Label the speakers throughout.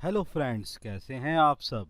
Speaker 1: Hello friends, कैसे हैं आप सब।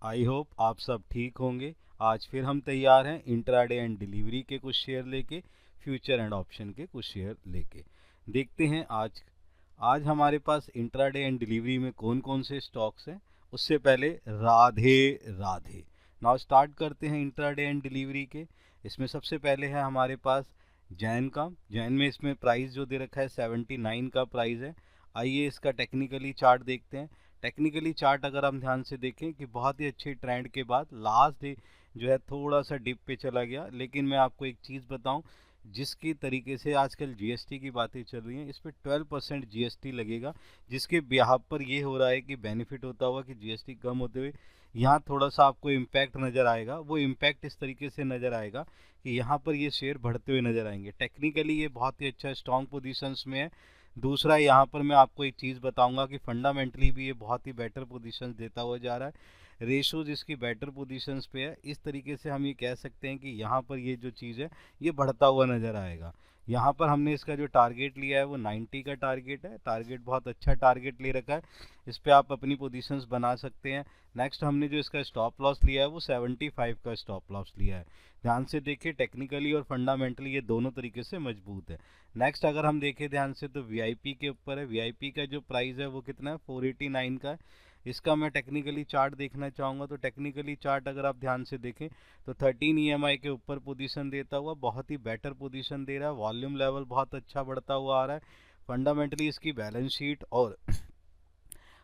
Speaker 1: आई होप आप सब ठीक होंगे। आज फिर हम तैयार हैं इंट्राडे एंड डिलीवरी के कुछ शेयर लेके, फ्यूचर एंड ऑप्शन के कुछ शेयर लेके। देखते हैं आज हमारे पास इंट्राडे एंड डिलीवरी में कौन कौन से स्टॉक्स हैं। उससे पहले राधे राधे। नाउ स्टार्ट करते हैं इंट्राडे एंड डिलीवरी के। इसमें सबसे पहले है हमारे पास जैन में इसमें प्राइस जो दे रखा है 79 का प्राइस है। आइए इसका टेक्निकली चार्ट देखते हैं। टेक्निकली चार्ट अगर हम ध्यान से देखें कि बहुत ही अच्छे ट्रेंड के बाद लास्ट डे जो है थोड़ा सा डिप पे चला गया, लेकिन मैं आपको एक चीज़ बताऊं, जिसकी तरीके से आजकल जीएसटी की बातें चल रही हैं, इस पर 12% जीएसटी लगेगा, जिसके ब्याह पर ये हो रहा है कि बेनिफिट होता हुआ कि जीएसटी कम होते हुए यहाँ थोड़ा सा आपको इम्पैक्ट नज़र आएगा। वो इम्पैक्ट इस तरीके से नज़र आएगा कि यहाँ पर ये शेयर बढ़ते हुए नज़र आएंगे। टेक्निकली ये बहुत ही अच्छा स्ट्रॉन्ग पोजीशंस में है। दूसरा, यहाँ पर मैं आपको एक चीज़ बताऊंगा कि फंडामेंटली भी ये बहुत ही बेटर पोजीशंस देता हुआ जा रहा है। रेशोज इसकी बेटर पोजीशंस पे है। इस तरीके से हम ये कह सकते हैं कि यहाँ पर ये जो चीज़ है ये बढ़ता हुआ नज़र आएगा। यहाँ पर हमने इसका जो टारगेट लिया है वो 90 का टारगेट है। टारगेट बहुत अच्छा टारगेट ले रखा है, इस पर आप अपनी पोजीशंस बना सकते हैं। नेक्स्ट हमने जो इसका स्टॉप लॉस लिया है वो 75 का स्टॉप लॉस लिया है। ध्यान से देखिए, टेक्निकली और फंडामेंटली ये दोनों तरीके से मजबूत है। नेक्स्ट अगर हम देखें ध्यान से तो वीआईपी के ऊपर है। वीआईपी का जो प्राइस है वो कितना है, 489 का है। इसका मैं टेक्निकली चार्ट देखना चाहूँगा। तो टेक्निकली चार्ट अगर आप ध्यान से देखें तो 13 ईएमआई के ऊपर पोजीशन देता हुआ बहुत ही बेटर पोजीशन दे रहा है। वॉल्यूम लेवल बहुत अच्छा बढ़ता हुआ आ रहा है। फंडामेंटली इसकी बैलेंस शीट और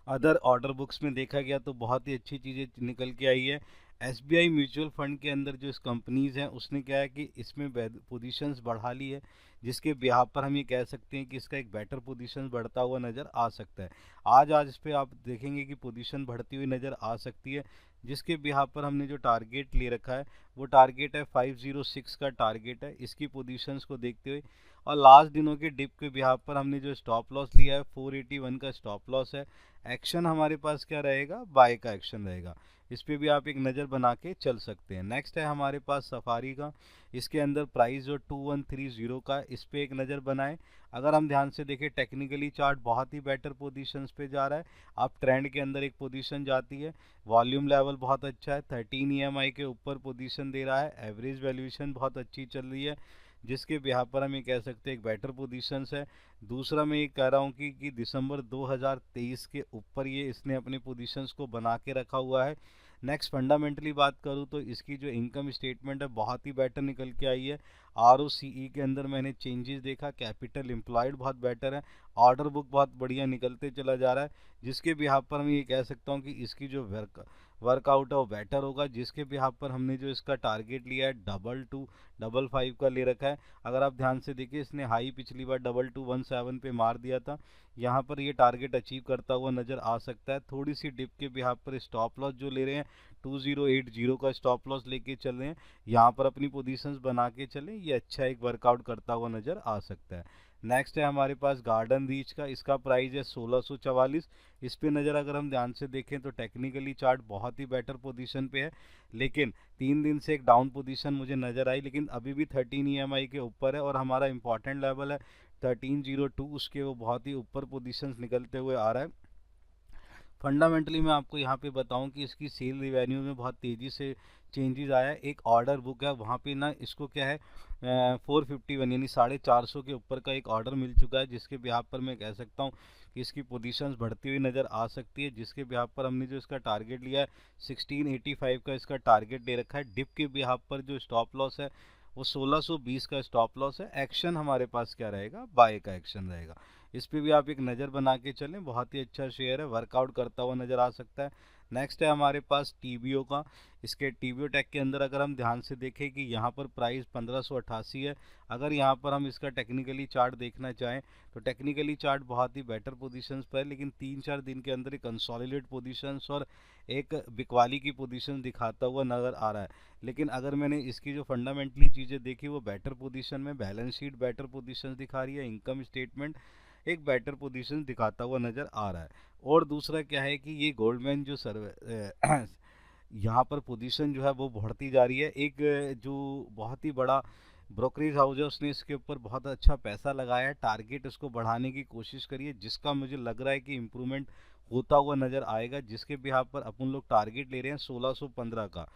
Speaker 1: अदर ऑर्डर बुक्स में देखा गया तो बहुत ही अच्छी चीज़ें निकल के आई है। एसबीआई म्यूचुअल फंड के अंदर जो इस कंपनीज हैं उसने क्या है कि इसमें पोजीशंस बढ़ा ली है, जिसके बिहाफ पर हम ये कह सकते हैं कि इसका एक बेटर पोजीशन बढ़ता हुआ नज़र आ सकता है। आज इस पर आप देखेंगे कि पोजीशन बढ़ती हुई नज़र आ सकती है, जिसके बिहाफ पर हमने जो टारगेट ले रखा है वो टारगेट है 506 का टारगेट है इसकी पोजीशंस को देखते हुए। और लास्ट दिनों के डिप के बिहाफ पर हमने जो स्टॉप लॉस लिया है 481 का स्टॉप लॉस है। एक्शन हमारे पास क्या रहेगा, बाय का एक्शन रहेगा। इस पे भी आप एक नज़र बना के चल सकते हैं। नेक्स्ट है हमारे पास सफारी का। इसके अंदर प्राइस जो 2130 का, इस पे एक नज़र बनाएं। अगर हम ध्यान से देखें टेक्निकली चार्ट बहुत ही बेटर पोजीशंस पे जा रहा है। आप ट्रेंड के अंदर एक पोजीशन जाती है। वॉल्यूम लेवल बहुत अच्छा है, 13 ईएमआई के ऊपर पोजीशन दे रहा है। एवरेज वैल्यूएशन बहुत अच्छी चल रही है, जिसके बिहार पर हम ये कह सकते हैं एक बेटर पोजीशंस है। दूसरा मैं ये कह रहा हूँ कि दिसंबर 2023 के ऊपर ये इसने अपने पोजीशंस को बना के रखा हुआ है। नेक्स्ट फंडामेंटली बात करूँ तो इसकी जो इनकम स्टेटमेंट है बहुत ही बेटर निकल के आई है। आरओसीई के अंदर मैंने चेंजेस देखा, कैपिटल एम्प्लॉयड बहुत बेटर है। ऑर्डर बुक बहुत बढ़िया निकलते चला जा रहा है, जिसके बिहार पर मैं ये कह सकता हूँ कि इसकी जो वर्कआउट है वो बेटर होगा। जिसके बिहार पर हमने जो इसका टारगेट लिया है 2225 का ले रखा है। अगर आप ध्यान से देखिए इसने हाई पिछली बार 2217 पे मार दिया था। यहाँ पर ये टारगेट अचीव करता हुआ नज़र आ सकता है। थोड़ी सी डिप के बिहार पर स्टॉप लॉस जो ले रहे हैं 2080 का स्टॉप लॉस लेके चल रहे हैं। यहाँ पर अपनी पोजीशंस बना के चलें, ये अच्छा एक वर्कआउट करता हुआ नज़र आ सकता है। नेक्स्ट है हमारे पास गार्डन रीच का। इसका प्राइस है 1644। इस पे नज़र अगर हम ध्यान से देखें तो टेक्निकली चार्ट बहुत ही बेटर पोजीशन पे है, लेकिन 3 दिन से एक डाउन पोजीशन मुझे नज़र आई, लेकिन अभी भी 13 ईएमआई के ऊपर है और हमारा इंपॉर्टेंट लेवल है 1302, उसके वो बहुत ही ऊपर पोजीशंस निकलते हुए आ रहा है। फंडामेंटली मैं आपको यहाँ पे बताऊँ कि इसकी सेल रिवेन्यू में बहुत तेज़ी से चेंजेस आया है। एक ऑर्डर बुक है वहाँ पे ना, इसको क्या है 451 यानी 450 के ऊपर का एक ऑर्डर मिल चुका है, जिसके बिहार पर मैं कह सकता हूँ कि इसकी पोजीशंस बढ़ती हुई नज़र आ सकती है। जिसके बिहार पर हमने जो इसका टारगेट लिया है 1685 का इसका टारगेट दे रखा है। डिप के बिहार पर जो स्टॉप लॉस है वो 1620 का स्टॉप लॉस है। एक्शन हमारे पास क्या रहेगा, बाय का एक्शन रहेगा। इस पे भी आप एक नज़र बना के चलें, बहुत ही अच्छा शेयर है, वर्कआउट करता हुआ नज़र आ सकता है। नेक्स्ट है हमारे पास टीवीओ का। इसके टीवीओ टेक के अंदर अगर हम ध्यान से देखें कि यहाँ पर प्राइस 1588 है। अगर यहाँ पर हम इसका टेक्निकली चार्ट देखना चाहें तो टेक्निकली चार्ट बहुत ही बेटर पोजीशंस पर है, लेकिन 3-4 दिन के अंदर एक कंसोलिडेट पोजीशंस और एक बिकवाली की पोजीशन दिखाता हुआ नज़र आ रहा है। लेकिन अगर मैंने इसकी जो फंडामेंटली चीज़ें देखी वो बेटर पोजीशन में, बैलेंस शीट बेटर पोजीशन दिखा रही है, इनकम स्टेटमेंट एक बेटर पोजीशन दिखाता हुआ नज़र आ रहा है। और दूसरा क्या है कि ये गोल्डमैन जो सर्वे यहाँ पर पोजीशन जो है वो बढ़ती जा रही है। एक जो बहुत ही बड़ा ब्रोकरेज हाउस है उसने इसके ऊपर बहुत अच्छा पैसा लगाया है, टारगेट इसको बढ़ाने की कोशिश करी है, जिसका मुझे लग रहा है कि इम्प्रूवमेंट होता हुआ नज़र आएगा, जिसके बिहाफ पर अपन लोग टारगेट ले रहे हैं 1615 का।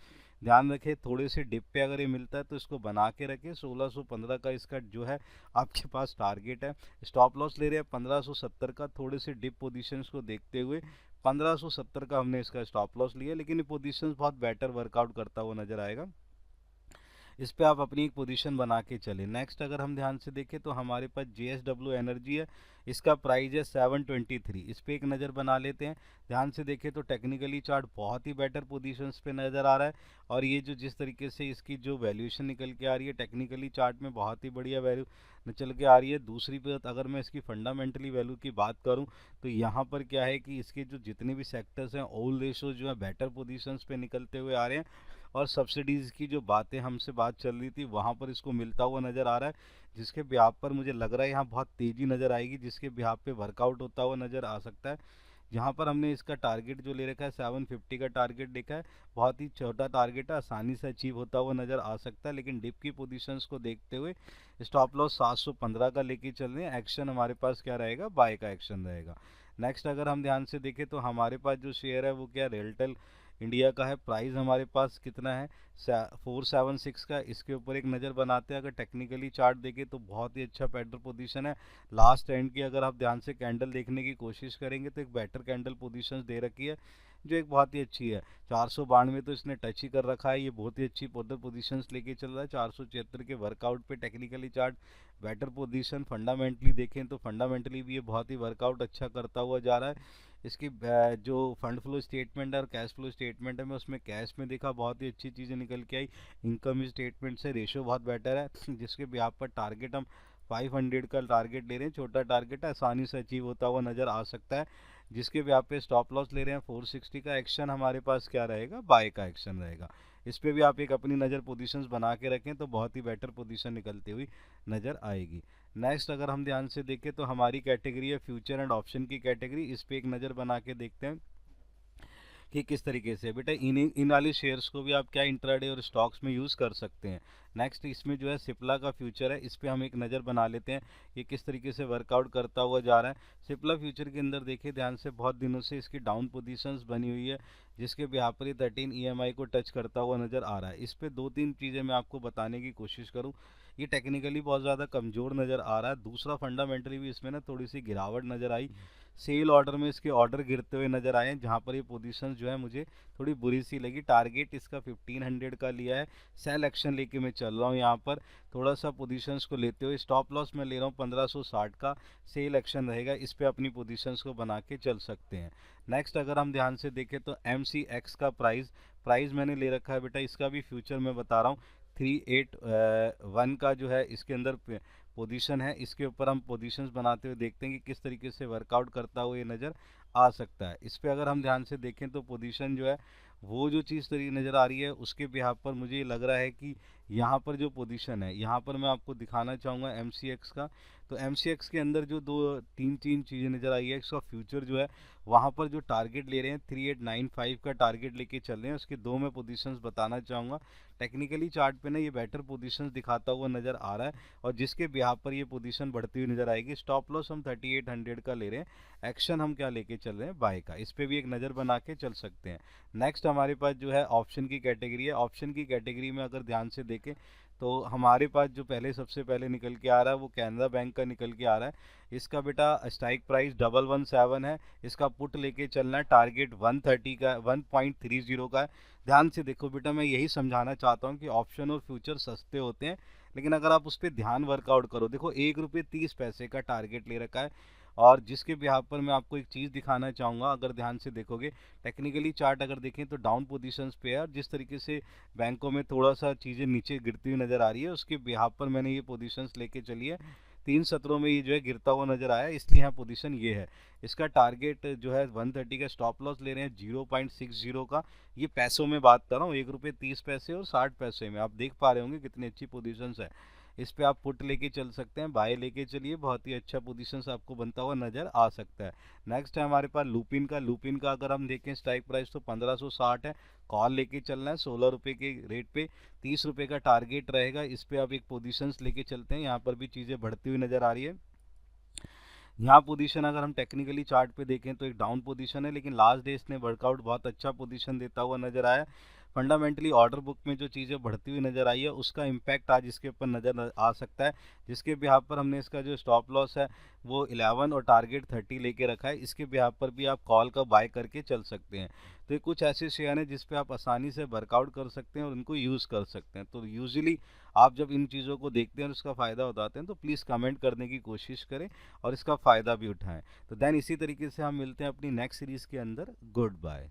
Speaker 1: ध्यान रखें, थोड़े से डिप पे अगर ये मिलता है तो इसको बना के रखें, 1615 का इसका जो है आपके पास टारगेट है। स्टॉप लॉस ले रहे हैं 1570 का, थोड़े से डिप पोजीशंस को देखते हुए 1570 का हमने इसका स्टॉप लॉस लिया, लेकिन ये पोजीशंस बहुत बेटर वर्कआउट करता हुआ नजर आएगा। इस पे आप अपनी एक पोजीशन बना के चले। नेक्स्ट अगर हम ध्यान से देखें तो हमारे पास JSW एनर्जी है, इसका प्राइस है 723। इस पे एक नज़र बना लेते हैं। ध्यान से देखें तो टेक्निकली चार्ट बहुत ही बेटर पोजीशंस पे नज़र आ रहा है, और ये जो जिस तरीके से इसकी जो वैल्यूएशन निकल के आ रही है टेक्निकली चार्ट में बहुत ही बढ़िया वैल्यू निकल के आ रही है। दूसरी बात, अगर मैं इसकी फंडामेंटली वैल्यू की बात करूं तो यहाँ पर क्या है कि इसके जो जितने भी सेक्टर्स हैं ऑल रेशो जो है बेटर पोजीशंस पे निकलते हुए आ रहे हैं, और सब्सिडीज़ की जो बातें हमसे बात चल रही थी वहाँ पर इसको मिलता हुआ नज़र आ रहा है, जिसके ब्याह पर मुझे लग रहा है यहाँ बहुत तेज़ी नज़र आएगी, जिसके ब्याह पे वर्कआउट होता हुआ नज़र आ सकता है। जहाँ पर हमने इसका टारगेट जो ले रखा है 750 का टारगेट देखा है, बहुत ही छोटा टारगेट है, आसानी से अचीव होता हुआ नज़र आ सकता है, लेकिन डिप की पोजीशंस को देखते हुए स्टॉप लॉस 715 का लेके चल रहे हैं। एक्शन हमारे पास क्या रहेगा, बाय का एक्शन रहेगा। नेक्स्ट अगर हम ध्यान से देखें तो हमारे पास जो शेयर है वो क्या रेलटेल इंडिया का है। प्राइस हमारे पास कितना है 476 का। इसके ऊपर एक नज़र बनाते हैं, अगर टेक्निकली चार्ट देखें तो बहुत ही अच्छा बेटर पोजीशन है। लास्ट एंड की अगर आप ध्यान से कैंडल देखने की कोशिश करेंगे तो एक बेटर कैंडल पोजीशन दे रखी है, जो एक बहुत ही अच्छी है। 492 तो इसने टच ही कर रखा है, ये बहुत ही अच्छी पोजीशंस लेके चल रहा है। 476 के वर्कआउट पे technically chart better position. Fundamentally देखें तो फंडामेंटली भी ये बहुत ही वर्कआउट अच्छा करता हुआ जा रहा है। इसकी जो फंड फ्लो स्टेटमेंट है और कैश फ्लो स्टेटमेंट है, मैं उसमें कैश में देखा बहुत ही अच्छी चीज़ें निकल के आई। इनकम स्टेटमेंट से रेशो बहुत बेटर है, जिसके भी आप पर टारगेट हम 500 का टारगेट ले रहे हैं, छोटा टारगेट है, आसानी से अचीव होता हुआ नज़र आ सकता है। जिसके भी आप पे स्टॉप लॉस ले रहे हैं 460 का। एक्शन हमारे पास क्या रहेगा, बाय का एक्शन रहेगा। इस पे भी आप एक अपनी नज़र पोजीशंस बना के रखें तो बहुत ही बेटर पोजीशन निकलती हुई नज़र आएगी। नेक्स्ट अगर हम ध्यान से देखें तो हमारी कैटेगरी है फ्यूचर एंड ऑप्शन की कैटेगरी। इस पे एक नज़र बना के देखते हैं कि किस तरीके से बेटा इन वाले शेयर्स को भी आप क्या इंट्राडे और स्टॉक्स में यूज़ कर सकते हैं। नेक्स्ट इसमें जो है सिप्ला का फ्यूचर है, इस पे हम एक नज़र बना लेते हैं ये किस तरीके से वर्कआउट करता हुआ जा रहा है। सिप्ला फ्यूचर के अंदर देखिए ध्यान से, बहुत दिनों से इसकी डाउन पोजीशंस बनी हुई है, जिसके बिहार पर ये 13 EMI को टच करता हुआ नज़र आ रहा है। इस पर दो तीन चीज़ें मैं आपको बताने की कोशिश करूँ। ये टेक्निकली बहुत ज़्यादा कमज़ोर नज़र आ रहा है। दूसरा फंडामेंटली भी इसमें ना थोड़ी सी गिरावट नज़र आई। सेल ऑर्डर में इसके ऑर्डर गिरते हुए नज़र आए हैं, जहाँ पर ये पोजीशन जो है मुझे थोड़ी बुरी सी लगी। टारगेट इसका 1500 का लिया है, सेल एक्शन लेके मैं चल रहा हूँ यहाँ पर थोड़ा सा पोजीशंस को लेते हुए। स्टॉप लॉस मैं ले रहा हूँ 1560 का, सेल एक्शन रहेगा, इस पे अपनी पोजीशंस को बना के चल सकते हैं। नेक्स्ट अगर हम ध्यान से देखें तो MCX का प्राइस मैंने ले रखा है बेटा, इसका भी फ्यूचर मैं बता रहा हूँ 381 का जो है इसके अंदर पोजीशन है। इसके ऊपर हम पोजीशंस बनाते हुए देखते हैं कि किस तरीके से वर्कआउट करता हुआ ये नज़र आ सकता है। इस पे अगर हम ध्यान से देखें तो पोजीशन जो है वो जो चीज़ तरीके नज़र आ रही है उसके बिहाफ पर मुझे ये लग रहा है कि यहाँ पर जो पोजीशन है, यहाँ पर मैं आपको दिखाना चाहूँगा MCX का। तो MCX के अंदर जो दो तीन चीज़ें नज़र आई है, इसका फ्यूचर जो है वहाँ पर जो टारगेट ले रहे हैं 3895 का टारगेट लेके चल रहे हैं। उसके दो मैं पोजीशंस बताना चाहूँगा। टेक्निकली चार्ट पे ना ये बेटर पोजीशंस दिखाता हुआ नज़र आ रहा है, और जिसके बिहाफ पर ये पोजीशन बढ़ती हुई नज़र आएगी। स्टॉप लॉस हम 3800 का ले रहे हैं, एक्शन हम क्या लेके चल रहे हैं, बाय का। इस पे भी एक नज़र बना के चल सकते हैं। नेक्स्ट हमारे पास जो है ऑप्शन की कैटेगरी है। ऑप्शन की कैटेगरी में अगर ध्यान से देखें तो हमारे पास जो सबसे पहले निकल के आ रहा है वो कैनरा बैंक का निकल के आ रहा है। इसका बेटा स्ट्राइक प्राइस 117 है, इसका पुट लेके चलना है, टारगेट 130 का 1.30 का है। ध्यान से देखो बेटा, मैं यही समझाना चाहता हूँ कि ऑप्शन और फ्यूचर सस्ते होते हैं, लेकिन अगर आप उस पर ध्यान वर्कआउट करो, देखो 1 रुपये 30 पैसे का टारगेट ले रखा है। और जिसके बिहाफ पर मैं आपको एक चीज़ दिखाना चाहूँगा, अगर ध्यान से देखोगे टेक्निकली चार्ट अगर देखें तो डाउन पोजीशंस पे है, और जिस तरीके से बैंकों में थोड़ा सा चीज़ें नीचे गिरती हुई नज़र आ रही है उसके बिहाफ पर मैंने ये पोजीशंस लेके चली है। 3 सत्रों में ये जो है गिरता हुआ नज़र आया, इसलिए यहाँ पोजीशन ये है। इसका टारगेट जो है 130 का, स्टॉप लॉस ले रहे हैं 0.60 का। ये पैसों में बात कर रहा हूँ, 1 रुपये 30 पैसे और 60 पैसे में। आप देख पा रहे होंगे कितनी अच्छी पोजीशंस है। इस पे आप पुट लेके चल सकते हैं, बाय लेके चलिए, बहुत ही अच्छा पोजीशंस आपको बनता हुआ नज़र आ सकता है। नेक्स्ट है हमारे पास लूपिन का अगर हम देखें स्ट्राइक प्राइस तो 1560 है, कॉल लेके चलना है 16 रुपये के रेट पे, 30 रुपये का टारगेट रहेगा। इस पे आप एक पोजीशंस लेके चलते हैं, यहाँ पर भी चीज़ें बढ़ती हुई नज़र आ रही है। यहाँ पोजीशन अगर हम टेक्निकली चार्ट पे देखें तो एक डाउन पोजीशन है, लेकिन लास्ट डे इसने वर्कआउट बहुत अच्छा पोजीशन देता हुआ नजर आया। फंडामेंटली ऑर्डर बुक में जो चीज़ें बढ़ती हुई नजर आई है उसका इम्पैक्ट आज इसके ऊपर नजर आ सकता है, जिसके बिहाफ पर हमने इसका जो स्टॉप लॉस है वो 11 और टारगेट 30 लेके रखा है। इसके बिहाफ पर भी आप कॉल का बाय करके चल सकते हैं। तो ये कुछ ऐसे शेयर हैं जिस पे आप आसानी से वर्कआउट कर सकते हैं और इनको यूज़ कर सकते हैं। तो यूजुअली आप जब इन चीज़ों को देखते हैं और उसका फ़ायदा उठाते हैं तो प्लीज़ कमेंट करने की कोशिश करें और इसका फ़ायदा भी उठाएं। तो देन इसी तरीके से हम मिलते हैं अपनी नेक्स्ट सीरीज़ के अंदर। Good bye.